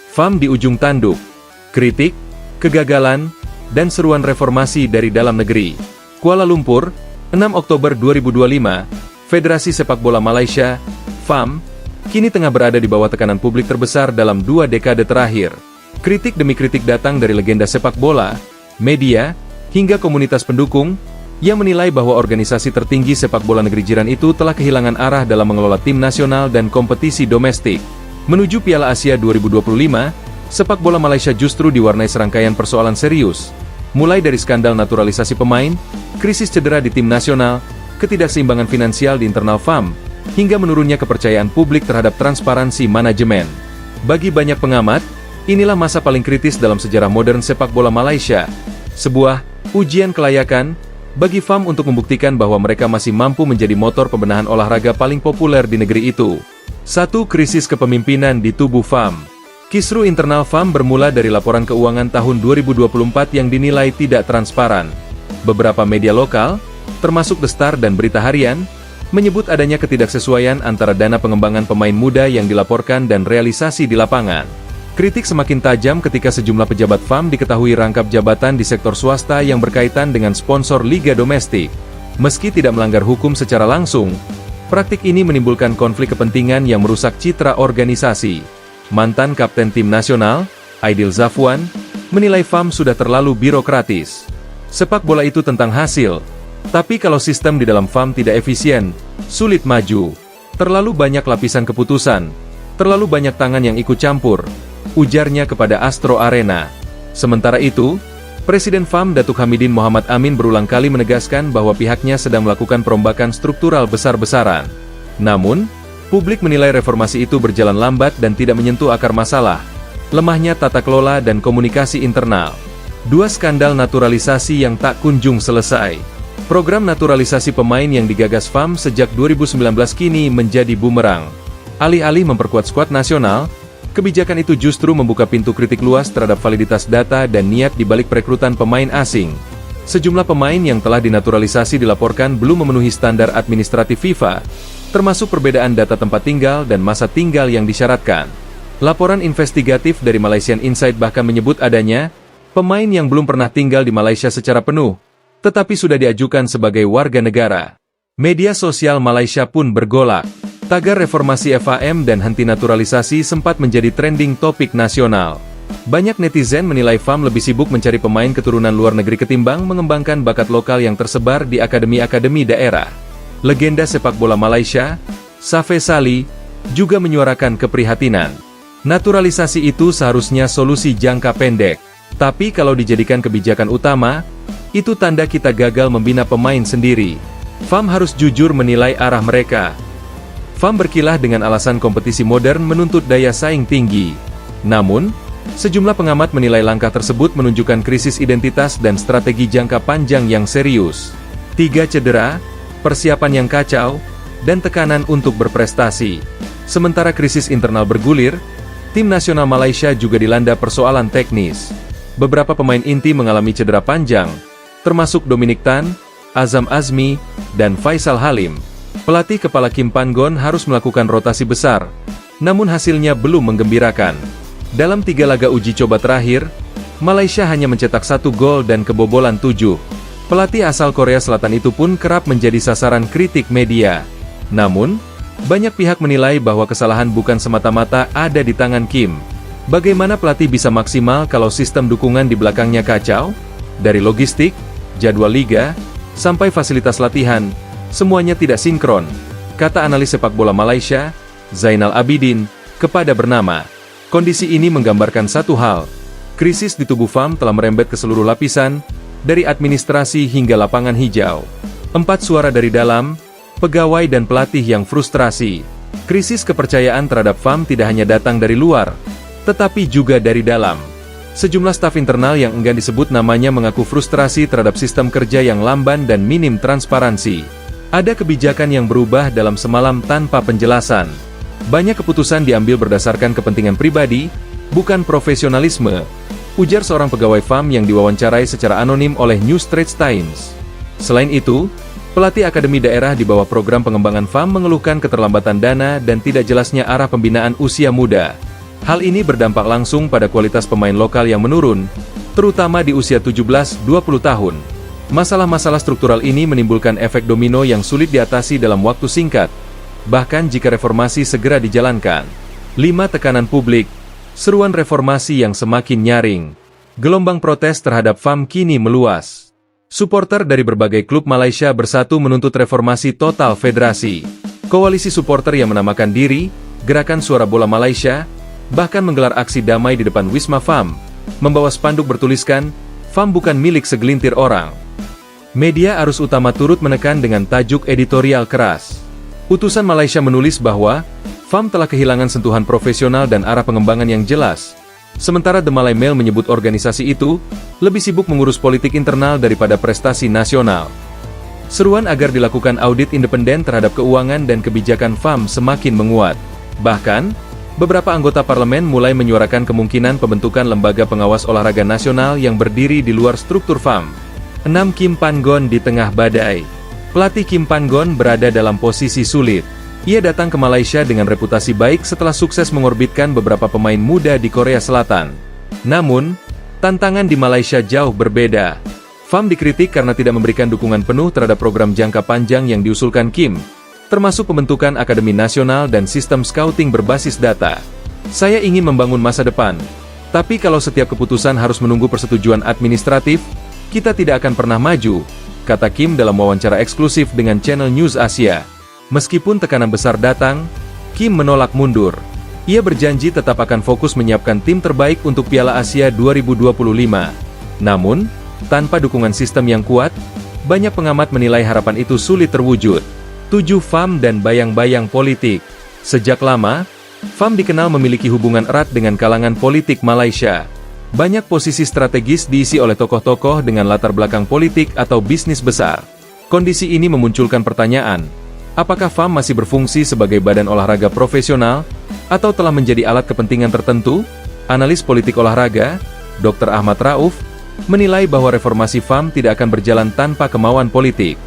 FAM di ujung tanduk. Kritik, kegagalan, dan seruan reformasi dari dalam negeri. Kuala Lumpur, 6 Oktober 2025, Federasi Sepak Bola Malaysia, FAM, kini tengah berada di bawah tekanan publik terbesar dalam 2 dekade terakhir. Kritik demi kritik datang dari legenda sepak bola, media, hingga komunitas pendukung, yang menilai bahwa organisasi tertinggi sepak bola negeri jiran itu telah kehilangan arah dalam mengelola tim nasional dan kompetisi domestik. Menuju Piala Asia 2025, sepak bola Malaysia justru diwarnai serangkaian persoalan serius. Mulai dari skandal naturalisasi pemain, krisis cedera di tim nasional, ketidakseimbangan finansial di internal FAM, hingga menurunnya kepercayaan publik terhadap transparansi manajemen. Bagi banyak pengamat, inilah masa paling kritis dalam sejarah modern sepak bola Malaysia. Sebuah ujian kelayakan bagi FAM untuk membuktikan bahwa mereka masih mampu menjadi motor pembenahan olahraga paling populer di negeri itu. 1. Krisis kepemimpinan di tubuh FAM. Kisru internal FAM bermula dari laporan keuangan tahun 2024 yang dinilai tidak transparan. Beberapa media lokal, termasuk The Star dan Berita Harian, menyebut adanya ketidaksesuaian antara dana pengembangan pemain muda yang dilaporkan dan realisasi di lapangan. Kritik semakin tajam ketika sejumlah pejabat FAM diketahui rangkap jabatan di sektor swasta yang berkaitan dengan sponsor liga domestik. Meski tidak melanggar hukum secara langsung, praktik ini menimbulkan konflik kepentingan yang merusak citra organisasi. Mantan kapten tim nasional, Aidil Zafwan, menilai FAM sudah terlalu birokratis. Sepak bola itu tentang hasil, tapi kalau sistem di dalam FAM tidak efisien, sulit maju. Terlalu banyak lapisan keputusan, terlalu banyak tangan yang ikut campur, ujarnya kepada Astro Arena. Sementara itu, Presiden FAM Datuk Hamidin Mohamad Amin berulang kali menegaskan bahwa pihaknya sedang melakukan perombakan struktural besar-besaran. Namun, publik menilai reformasi itu berjalan lambat dan tidak menyentuh akar masalah, lemahnya tata kelola dan komunikasi internal. 2. Skandal naturalisasi yang tak kunjung selesai. Program naturalisasi pemain yang digagas FAM sejak 2019 kini menjadi bumerang. Alih-alih memperkuat skuad nasional, kebijakan itu justru membuka pintu kritik luas terhadap validitas data dan niat di balik perekrutan pemain asing. Sejumlah pemain yang telah dinaturalisasi dilaporkan belum memenuhi standar administratif FIFA, termasuk perbedaan data tempat tinggal dan masa tinggal yang disyaratkan. Laporan investigatif dari Malaysian Insight bahkan menyebut adanya pemain yang belum pernah tinggal di Malaysia secara penuh, tetapi sudah diajukan sebagai warga negara. Media sosial Malaysia pun bergolak. Tagar reformasi FAM dan henti naturalisasi sempat menjadi trending topik nasional. Banyak netizen menilai FAM lebih sibuk mencari pemain keturunan luar negeri ketimbang mengembangkan bakat lokal yang tersebar di akademi-akademi daerah. Legenda sepak bola Malaysia, Safe Sali, juga menyuarakan keprihatinan. Naturalisasi itu seharusnya solusi jangka pendek. Tapi kalau dijadikan kebijakan utama, itu tanda kita gagal membina pemain sendiri. FAM harus jujur menilai arah mereka. FAM berkilah dengan alasan kompetisi modern menuntut daya saing tinggi. Namun, sejumlah pengamat menilai langkah tersebut menunjukkan krisis identitas dan strategi jangka panjang yang serius. 3. Cedera, persiapan yang kacau, dan tekanan untuk berprestasi. Sementara krisis internal bergulir, tim nasional Malaysia juga dilanda persoalan teknis. Beberapa pemain inti mengalami cedera panjang, termasuk Dominic Tan, Azam Azmi, dan Faisal Halim. Pelatih kepala Kim Pan-gon harus melakukan rotasi besar, namun hasilnya belum menggembirakan. Dalam 3 laga uji coba terakhir, Malaysia hanya mencetak 1 gol dan kebobolan 7. Pelatih asal Korea Selatan itu pun kerap menjadi sasaran kritik media. Namun, banyak pihak menilai bahwa kesalahan bukan semata-mata ada di tangan Kim. Bagaimana pelatih bisa maksimal kalau sistem dukungan di belakangnya kacau? Dari logistik, jadwal liga, sampai fasilitas latihan, semuanya tidak sinkron, kata analis sepak bola Malaysia, Zainal Abidin, kepada Bernama. Kondisi ini menggambarkan satu hal, krisis di tubuh FAM telah merembet ke seluruh lapisan, dari administrasi hingga lapangan hijau. 4 suara dari dalam, pegawai dan pelatih yang frustrasi. Krisis kepercayaan terhadap FAM tidak hanya datang dari luar, tetapi juga dari dalam. Sejumlah staf internal yang enggan disebut namanya mengaku frustrasi terhadap sistem kerja yang lamban dan minim transparansi. Ada kebijakan yang berubah dalam semalam tanpa penjelasan. Banyak keputusan diambil berdasarkan kepentingan pribadi, bukan profesionalisme, ujar seorang pegawai FAM yang diwawancarai secara anonim oleh New Straits Times. Selain itu, pelatih akademi daerah di bawah program pengembangan FAM mengeluhkan keterlambatan dana dan tidak jelasnya arah pembinaan usia muda. Hal ini berdampak langsung pada kualitas pemain lokal yang menurun, terutama di usia 17-20 tahun. Masalah-masalah struktural ini menimbulkan efek domino yang sulit diatasi dalam waktu singkat, bahkan jika reformasi segera dijalankan. 5. Tekanan publik. Seruan reformasi yang semakin nyaring. Gelombang protes terhadap FAM kini meluas. Supporter dari berbagai klub Malaysia bersatu menuntut reformasi total federasi. Koalisi supporter yang menamakan diri Gerakan Suara Bola Malaysia bahkan menggelar aksi damai di depan Wisma FAM, membawa spanduk bertuliskan, FAM bukan milik segelintir orang. Media arus utama turut menekan dengan tajuk editorial keras. Utusan Malaysia menulis bahwa, FAM telah kehilangan sentuhan profesional dan arah pengembangan yang jelas. Sementara The Malay Mail menyebut organisasi itu, lebih sibuk mengurus politik internal daripada prestasi nasional. Seruan agar dilakukan audit independen terhadap keuangan dan kebijakan FAM semakin menguat. Bahkan, beberapa anggota parlemen mulai menyuarakan kemungkinan pembentukan lembaga pengawas olahraga nasional yang berdiri di luar struktur FAM. 6. Kim Pan-gon di tengah badai. Pelatih Kim Pan-gon berada dalam posisi sulit. Ia datang ke Malaysia dengan reputasi baik setelah sukses mengorbitkan beberapa pemain muda di Korea Selatan. Namun, tantangan di Malaysia jauh berbeda. FAM dikritik karena tidak memberikan dukungan penuh terhadap program jangka panjang yang diusulkan Kim, termasuk pembentukan Akademi Nasional dan sistem scouting berbasis data. Saya ingin membangun masa depan, tapi kalau setiap keputusan harus menunggu persetujuan administratif, kita tidak akan pernah maju, kata Kim dalam wawancara eksklusif dengan Channel News Asia. Meskipun tekanan besar datang, Kim menolak mundur. Ia berjanji tetap akan fokus menyiapkan tim terbaik untuk Piala Asia 2025. Namun, tanpa dukungan sistem yang kuat, banyak pengamat menilai harapan itu sulit terwujud. 7. FAM dan bayang-bayang politik. Sejak lama, FAM dikenal memiliki hubungan erat dengan kalangan politik Malaysia. Banyak posisi strategis diisi oleh tokoh-tokoh dengan latar belakang politik atau bisnis besar. Kondisi ini memunculkan pertanyaan, apakah FAM masih berfungsi sebagai badan olahraga profesional, atau telah menjadi alat kepentingan tertentu? Analis politik olahraga, Dr. Ahmad Rauf, menilai bahwa reformasi FAM tidak akan berjalan tanpa kemauan politik.